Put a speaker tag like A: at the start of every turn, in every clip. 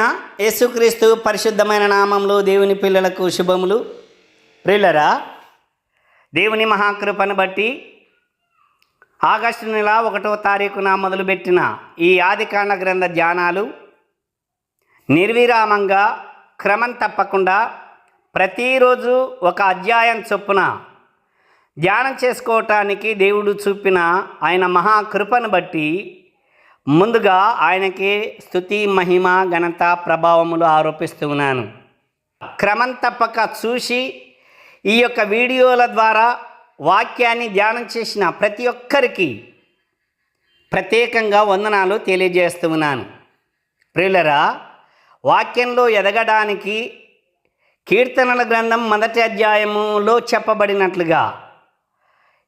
A: ప్రభువైన యేసుక్రీస్తు పరిశుద్ధమైన నామంలో దేవుని పిల్లలకు శుభములు. ప్రియులరా, దేవుని మహాకృపను బట్టి ఆగస్టు నెల 1వ తారీఖున మొదలుపెట్టిన ఈ ఆదికాండ గ్రంథ ధ్యానాలు నిర్విరామంగా క్రమం తప్పకుండా ప్రతిరోజు ఒక అధ్యాయం చొప్పున ధ్యానం చేసుకోవటానికి దేవుడు చూపిన ఆయన మహాకృపను బట్టి ముందుగా ఆయనకి స్తుతి, మహిమ, ఘనత, ప్రభావములు ఆరోపిస్తూ ఉన్నాను. క్రమం తప్పక చూసి ఈ యొక్క వీడియోల ద్వారా వాక్యాన్ని ధ్యానం చేసిన ప్రతి ఒక్కరికి ప్రత్యేకంగా వందనాలు తెలియజేస్తూ ఉన్నాను. ప్రియులరా, వాక్యంలో ఎదగడానికి కీర్తనల గ్రంథం 1వ అధ్యాయములో చెప్పబడినట్లుగా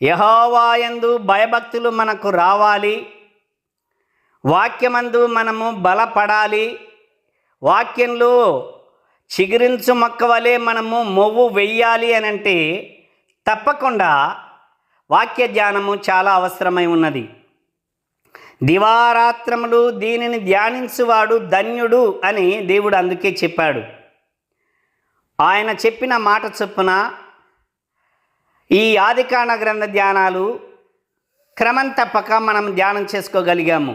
A: యెహోవా యందు భయభక్తులు మనకు రావాలి, వాక్యమందు మనము బలపడాలి, వాక్యంలో చిగురించు మొక్క వలె మనము మొవ్వు వెయ్యాలి అని అంటే తప్పకుండా వాక్య ధ్యానము చాలా అవసరమై ఉన్నది. దివారాత్రములు దీనిని ధ్యానించువాడు ధన్యుడు అని దేవుడు అందుకే చెప్పాడు. ఆయన చెప్పిన మాట చొప్పున ఈ ఆదికాండ గ్రంథ ధ్యానాలు క్రమం తప్పక మనం ధ్యానం చేసుకోగలిగాము.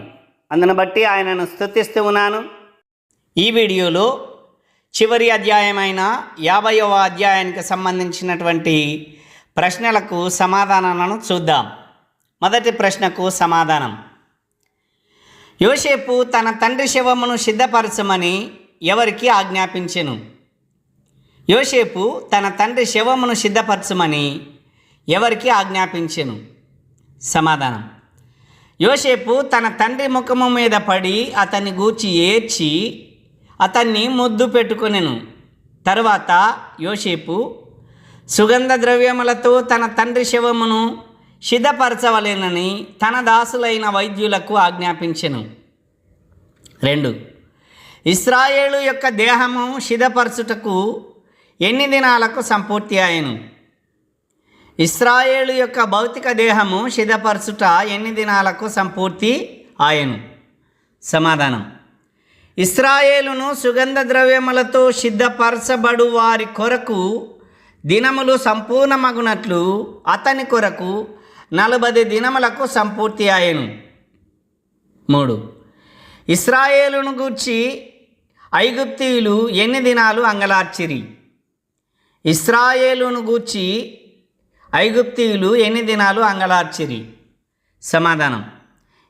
A: అందును బట్టి ఆయనను స్తుతిస్తూ ఉన్నాను. ఈ వీడియోలో చివరి అధ్యాయమైన 50వ అధ్యాయానికి సంబంధించినటువంటి ప్రశ్నలకు సమాధానాలను చూద్దాం. మొదటి ప్రశ్నకు సమాధానం: యోసేపు తన తండ్రి శవమును సిద్ధపరచమని ఎవరికి ఆజ్ఞాపించెను? యోసేపు తన తండ్రి శవమును సిద్ధపరచమని ఎవరికి ఆజ్ఞాపించెను? సమాధానం: యోసేపు తన తండ్రి ముఖము మీద పడి అతన్ని గూర్చి ఏడ్చి అతన్ని ముద్దు పెట్టుకొనెను. తరువాత యోసేపు సుగంధ ద్రవ్యములతో తన తండ్రి శవమును సిద్ధపరచవలెనని తన దాసులైన వైద్యులకు ఆజ్ఞాపించెను. 2. ఇశ్రాయేలు యొక్క దేహము సిద్ధపరచుటకు ఎన్ని దినాలకు సంపూర్తి ఆయను? ఇశ్రాయేలు యొక్క భౌతిక దేహము సిద్ధపరచుట ఎన్ని దినాలకు సంపూర్తి ఆయను? సమాధానం: ఇశ్రాయేలును సుగంధ ద్రవ్యములతో సిద్ధపరచబడు వారి కొరకు దినములు సంపూర్ణమగునట్లు అతని కొరకు 40 దినములకు సంపూర్తి ఆయను. 3. ఇశ్రాయేలును గూర్చి ఐగుప్తీయులు ఎన్ని దినాలు అంగలార్చిరి? ఇశ్రాయేలును గూర్చి ఐగుప్తీయులు ఎన్ని దినాలు అంగలార్చిరి? సమాధానం: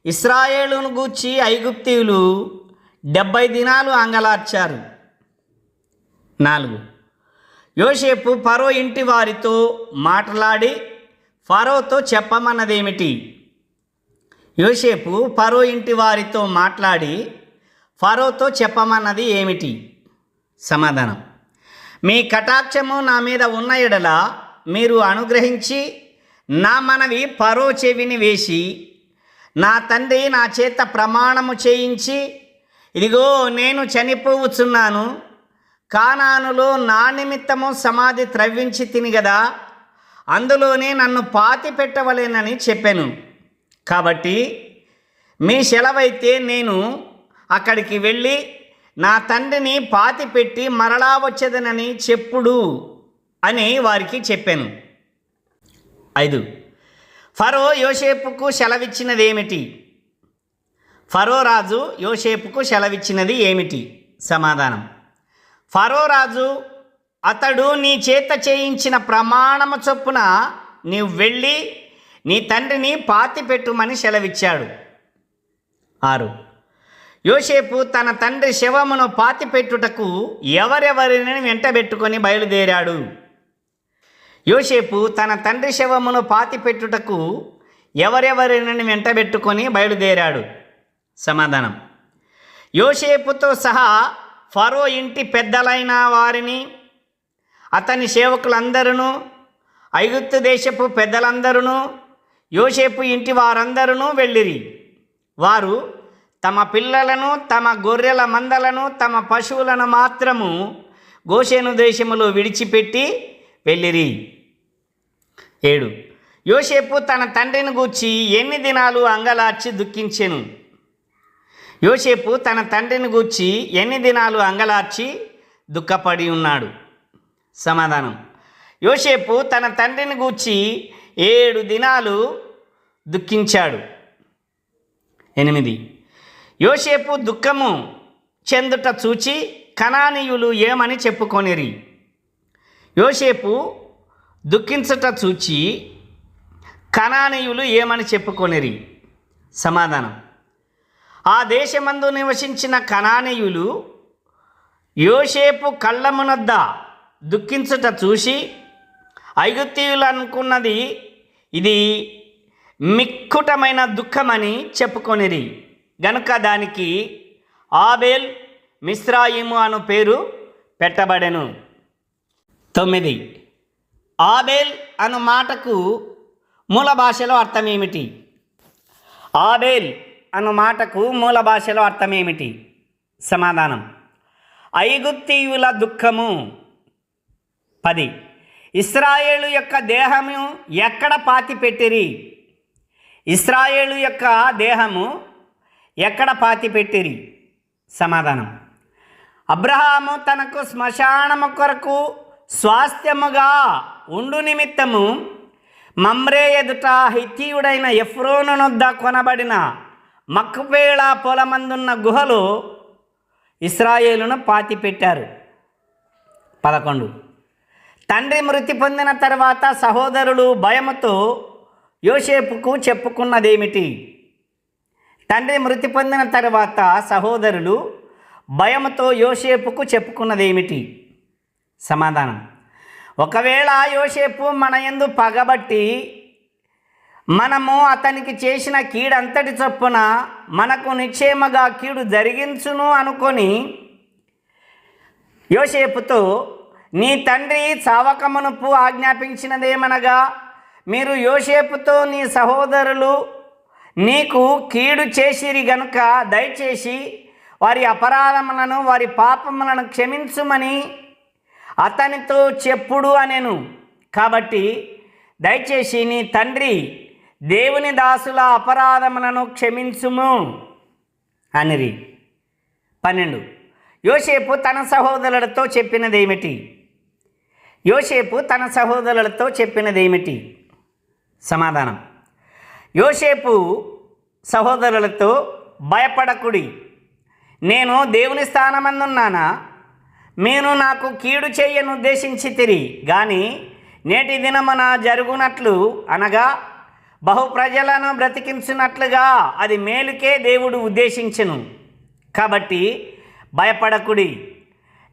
A: ఇశ్రాయేలును గూర్చి ఐగుప్తీయులు 70 దినాలు అంగలార్చారు. 4. యోసేపు ఫరో ఇంటి వారితో మాట్లాడి ఫరోతో చెప్పమన్నదేమిటి? యోసేపు ఫరో ఇంటి వారితో మాట్లాడి ఫరోతో చెప్పమన్నది ఏమిటి? సమాధానం: మీ కటాక్షము నా మీద ఉన్న ఎడల మీరు అనుగ్రహించి నా మనవి ఫరో చెవిని వేసి నా తండ్రి నా చేత ప్రమాణము చేయించి, ఇదిగో నేను చనిపోవచ్చున్నాను, కానానులో నా నిమిత్తము సమాధి త్రవ్వించి తిని గదా, అందులోనే నన్ను పాతి పెట్టవలేనని చెప్పాను. కాబట్టి మీ సెలవైతే నేను అక్కడికి వెళ్ళి నా తండ్రిని పాతి పెట్టి మరలా వచ్చేదనని చెప్పుడు అని వారికి చెప్పాను. 5. ఫరో యోసేపుకు సెలవిచ్చినది ఏమిటి? ఫరో రాజు యోసేపుకు సెలవిచ్చినది ఏమిటి? సమాధానం: ఫరో రాజు అతడు నీ చేత చేయించిన ప్రమాణము చొప్పున నీవు వెళ్ళి నీ తండ్రిని పాతి పెట్టుమని సెలవిచ్చాడు. 6. యోసేపు తన తండ్రి శవమును పాతి పెట్టుటకు ఎవరెవరిని వెంటబెట్టుకొని బయలుదేరాడు? యోసేపు తన తండ్రి శవమును పాతి పెట్టుటకు ఎవరెవరిని వెంటబెట్టుకొని బయలుదేరాడు? సమాధానం: యోసేపుతో సహా ఫరో ఇంటి పెద్దలైన వారిని, అతని సేవకులందరూ, ఐగుప్తు దేశపు పెద్దలందరూ, యోసేపు ఇంటి వారందరూ వెళ్ళిరి. వారు తమ పిల్లలను, తమ గొర్రెల మందలను, తమ పశువులను మాత్రము గోషేను దేశములో విడిచిపెట్టి వెళ్ళిరి. 7. యోసేపు తన తండ్రిని గూర్చి ఎన్ని దినాలు అంగలార్చి దుఃఖించెను? యోసేపు తన తండ్రిని గూర్చి ఎన్ని దినాలు అంగలార్చి దుఃఖపడి ఉన్నాడు? సమాధానం: యోసేపు తన తండ్రిని గూర్చి 7 దినాలు దుఃఖించాడు. 8. యోసేపు దుఃఖము చెందుట చూచి కనానీయులు ఏమని చెప్పుకొనిరి? యోసేపు దుఃఖించుట చూచి కనానీయులు ఏమని చెప్పుకొనిరి? సమాధానం: ఆ దేశమందు నివసించిన కనానీయులు యోసేపు కళ్ళమునొద్ద దుఃఖించుట చూసి ఐగుప్తీయులు అనుకున్నది ఇది మిక్కుటమైన దుఃఖమని చెప్పుకొనిరి గనుక దానికి ఆబేల్ మిస్రాయిము అను పేరు పెట్టబడెను. 9. ఆబేల్ అను మాటకు మూల భాషలో అర్థం ఏమిటి? ఆబేల్ అను మాటకు మూల భాషలో అర్థం ఏమిటి? సమాధానం: ఐగుప్తీయుల దుఃఖము. 10. ఇశ్రాయేలు యొక్క దేహము ఎక్కడ పాతిపెట్టిరి? ఇశ్రాయేలు యొక్క దేహము ఎక్కడ పాతిపెట్టిరి? సమాధానం: అబ్రహాము తనకు శ్మశానము కొరకు స్వాస్థ్యముగా ఉండు నిమిత్తము మమ్రే ఎదుట హిత్తీయుడైన ఎఫ్రోను నొద్ద కొనబడిన మక్పేళ పొలమందున్న గుహలో ఇశ్రాయేలును పాతిపెట్టారు. 11. తండ్రి మృతి పొందిన తర్వాత సహోదరులు భయముతో యోసేపుకు చెప్పుకున్నదేమిటి? తండ్రి మృతి పొందిన తర్వాత సహోదరులు భయముతో యోసేపుకు చెప్పుకున్నదేమిటి? సమాధానం: ఒకవేళ యోసేపు మన యందు పగబట్టి మనము అతనికి చేసిన కీడంతటి చొప్పున మనకు నిశ్చయముగా కీడు జరిగించును అనుకొని యోసేపుతో, నీ తండ్రి చావకమునుపు ఆజ్ఞాపించినదేమనగా, మీరు యోసేపుతో నీ సహోదరులు నీకు కీడు చేసిరి గనుక దయచేసి వారి అపరాధములను వారి పాపములను క్షమించుమని అతనితో చెప్పుడు అనెను. కాబట్టి దయచేసి నీ తండ్రి దేవుని దాసుల అపరాధములను క్షమించుము అనిరి. 12. యోసేపు తన సహోదరులతో చెప్పినదేమిటి? యోసేపు తన సహోదరులతో చెప్పినదేమిటి? సమాధానం: యోసేపు సహోదరులతో, భయపడకుడి, నేను దేవుని స్థానమందున్నానా? మీరు నాకు కీడు చేయను ఉద్దేశించితిరి గాని నేటి దినమున జరుగునట్లు అనగా బహుప్రజలను బ్రతికించినట్లుగా అది మేలుకే దేవుడు ఉద్దేశించెను. కాబట్టి భయపడకుడి,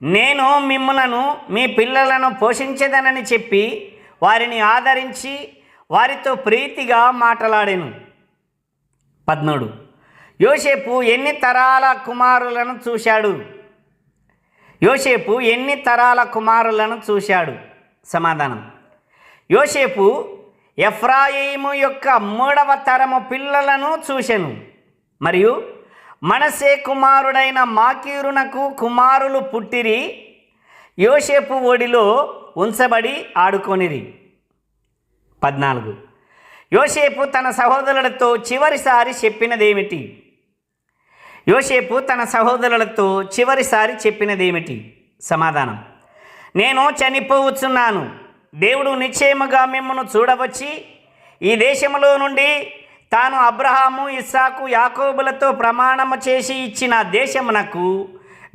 A: నేను మిమ్ములను మీ పిల్లలను పోషించేదనని చెప్పి వారిని ఆదరించి వారితో ప్రీతిగా మాట్లాడెను. 13. యోసేపు ఎన్ని తరాల కుమారులను చూశాడు? యోసేపు ఎన్ని తరాల కుమారులను చూశాడు? సమాధానం: యోసేపు ఎఫ్రాయిము యొక్క 3వ తరము పిల్లలను చూసెను. మరియు మనష్షే కుమారుడైన మాకీరునకు కుమారులు పుట్టిరి. యోసేపు ఒడిలో ఉంచబడి ఆడుకొనిరి. 14. యోసేపు తన సహోదరులతో చివరిసారి చెప్పినదేమిటి? యోసేపు తన సహోదరులతో చివరిసారి చెప్పినదేమిటి? సమాధానం: నేను చనిపోవచ్చున్నాను. దేవుడు నిశ్చయముగా మిమ్మల్ని చూడవచ్చి ఈ దేశంలో నుండి తాను అబ్రహాము, ఇస్సాకు, యాకోబులతో ప్రమాణము చేసి ఇచ్చిన దేశమునకు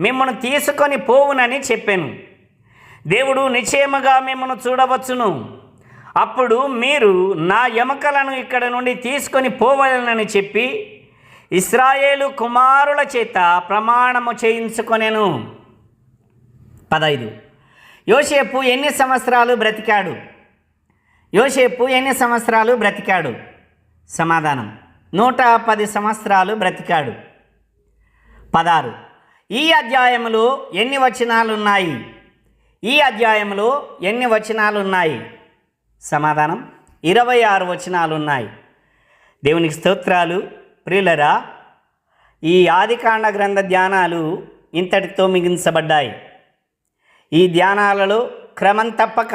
A: మిమ్మల్ని తీసుకొని పోవునని చెప్పాను. దేవుడు నిశ్చయముగా మిమ్మల్ని చూడవచ్చును. అప్పుడు మీరు నా ఎముకలను ఇక్కడ నుండి తీసుకొని పోవాలని చెప్పి ఇశ్రాయేలు కుమారుల చేత ప్రమాణము చేయించుకొనెను. 15. యోసేపు ఎన్ని సంవత్సరాలు బ్రతికాడు? యోసేపు ఎన్ని సంవత్సరాలు బ్రతికాడు? సమాధానం: 110 సంవత్సరాలు బ్రతికాడు. 16. ఈ అధ్యాయములో ఎన్ని వచనాలున్నాయి? ఈ అధ్యాయంలో ఎన్ని వచనాలున్నాయి? సమాధానం: 26 వచనాలున్నాయి. దేవునికి స్తోత్రాలు. ప్రియులరా, ఈ ఆదికాండ గ్రంథ ధ్యానాలు ఇంతటితో ముగించబడ్డాయి. ఈ ధ్యానాలలో క్రమం తప్పక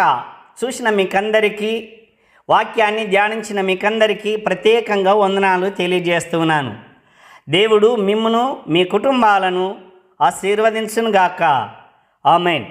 A: చూసిన మీకందరికీ, వాక్యాన్ని ధ్యానించిన మీకందరికీ ప్రత్యేకంగా వందనాలు తెలియజేస్తున్నాను. దేవుడు మిమ్మును మీ కుటుంబాలను ఆశీర్వదించునుగాక. ఆమేన్.